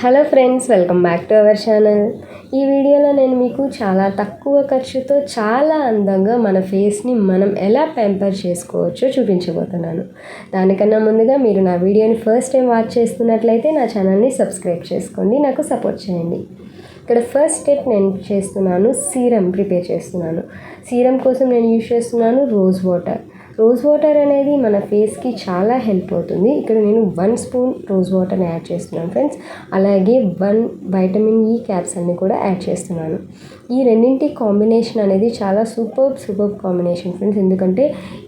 Hello friends, welcome back to our channel. ఈ వీడియోలో నేను మీకు చాలా తక్కువ ఖర్చుతో చాలా అందంగా మన ఫేస్ని మనం ఎలా ప్యాంపర్ చేసుకోవచ్చో చూపించబోతున్నాను. దానికన్నా ముందుగా మీరు నా వీడియోని ఫస్ట్ టైం వాచ్ చేస్తున్నట్లయితే నా ఛానల్ని సబ్స్క్రైబ్ చేసుకోండి, నాకు సపోర్ట్ చేయండి. ఇక్కడ ఫస్ట్ స్టెప్ నేను చేస్తున్నాను, సీరం ప్రిపేర్ చేస్తున్నాను. సీరం కోసం నేను యూజ్ చేస్తున్నాను రోజ్ వాటర్ అనేది మన ఫేస్కి చాలా హెల్ప్ అవుతుంది. ఇక్కడ నేను 1 స్పూన్ రోజ్ వాటర్ని యాడ్ చేస్తున్నాను ఫ్రెండ్స్. అలాగే 1 వైటమిన్ ఈ క్యాప్సల్ని కూడా యాడ్ చేస్తున్నాను. ఈ రెండింటి కాంబినేషన్ అనేది చాలా సూపర్ కాంబినేషన్ ఫ్రెండ్స్. ఎందుకంటే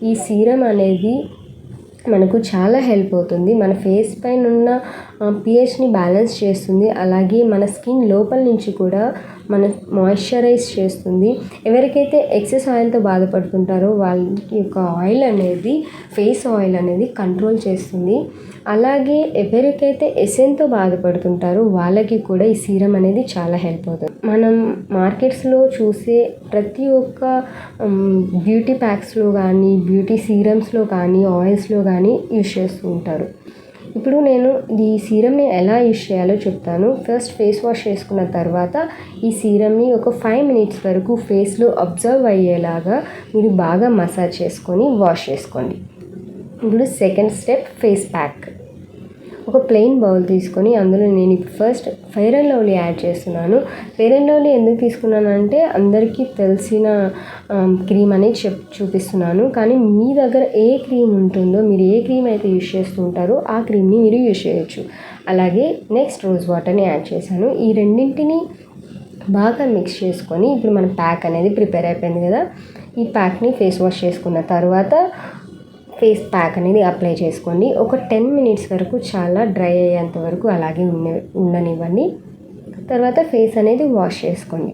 ఈ సీరం అనేది మనకు చాలా హెల్ప్ అవుతుంది. మన ఫేస్ పైన ఉన్న పిహెచ్ని బ్యాలెన్స్ చేస్తుంది. అలాగే మన స్కిన్ లోపల నుంచి కూడా మన మాయిశ్చరైజ్ చేస్తుంది. ఎవరికైతే ఎక్సెస్ ఆయిల్తో బాధపడుతుంటారో వాళ్ళకి ఒక ఆయిల్ అనేది, ఫేస్ ఆయిల్ అనేది కంట్రోల్ చేస్తుంది. అలాగే ఎవరికైతే ఎసెన్తో బాధపడుతుంటారో వాళ్ళకి కూడా ఈ సీరం అనేది చాలా హెల్ప్ అవుతుంది. మనం మార్కెట్స్లో చూసే ప్రతి ఒక్క బ్యూటీ ప్యాక్స్లో కానీ, బ్యూటీ సీరమ్స్లో కానీ, ఆయిల్స్లో కానీ యూజ్ చేస్తూ ఉంటారు. ఇప్పుడు నేను ఈ సీరమ్ని ఎలా యూజ్ చేయాలో చెప్తాను. ఫస్ట్ ఫేస్ వాష్ చేసుకున్న తర్వాత ఈ సీరమ్ని ఒక 5 మినిట్స్ వరకు ఫేస్లో అబ్జర్వ్ అయ్యేలాగా మీరు బాగా మసాజ్ చేసుకొని వాష్ చేసుకోండి. ఇప్పుడు సెకండ్ స్టెప్, ఫేస్ ప్యాక్. ఒక ప్లెయిన్ బౌల్ తీసుకొని అందులో నేను first fair and lovely ad చేస్తున్నాను. ఫెయిర్ అండ్ లవ్లీ ఎందుకు తీసుకున్నానంటే అందరికీ తెలిసిన క్రీమ్ అనేది చూపిస్తున్నాను. కానీ మీ దగ్గర ఏ క్రీమ్ ఉంటుందో, మీరు ఏ క్రీమ్ అయితే యూజ్ చేస్తుంటారో ఆ క్రీమ్ని మీరు యూజ్ చేయొచ్చు. అలాగే నెక్స్ట్ రోజ్ వాటర్ని యాడ్ చేశాను. ఈ రెండింటిని బాగా మిక్స్ చేసుకొని ఇప్పుడు మన ప్యాక్ అనేది ప్రిపేర్ అయిపోయింది కదా. ఈ ప్యాక్ని ఫేస్ వాష్ చేసుకున్న తర్వాత ఫేస్ ప్యాక్ అనేది అప్లై చేసుకోండి. ఒక 10 మినిట్స్ వరకు చాలా డ్రై అయ్యేంత వరకు అలాగే ఉండనివ్వండి. తర్వాత ఫేస్ అనేది వాష్ చేసుకోండి.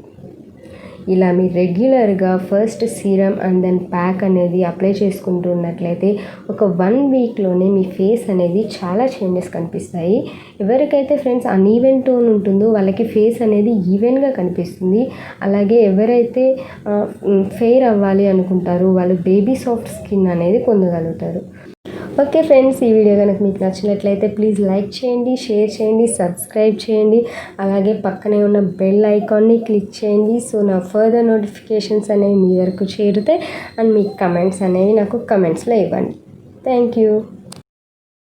ఇలా మీరు రెగ్యులర్గా first serum and then pack అనేది అప్లై చేసుకుంటూ ఉన్నట్లయితే ఒక 1 వీక్లోనే మీ ఫేస్ అనేది చాలా చేంజెస్ కనిపిస్తాయి. ఎవరికైతే ఫ్రెండ్స్ అన్ఈవెన్ టోన్ ఉంటుందో వాళ్ళకి ఫేస్ అనేది ఈవెన్గా కనిపిస్తుంది. అలాగే ఎవరైతే ఫెయిర్ అవ్వాలి అనుకుంటారో వాళ్ళు బేబీ సాఫ్ట్ స్కిన్ అనేది పొందగలుగుతారు. ఓకే ఫ్రెండ్స్, ఈ వీడియో కనుక మీకు నచ్చినట్లయితే ప్లీజ్ లైక్ చేయండి, షేర్ చేయండి, సబ్స్క్రైబ్ చేయండి. అలాగే పక్కనే ఉన్న బెల్ ఐకాన్ని క్లిక్ చేయండి. సో నా ఫర్దర్ నోటిఫికేషన్స్ అనేవి మీ వరకు చేరుతాయి. అండ్ మీ కమెంట్స్ అనేవి నాకు కమెంట్స్లో ఇవ్వండి. Thank you.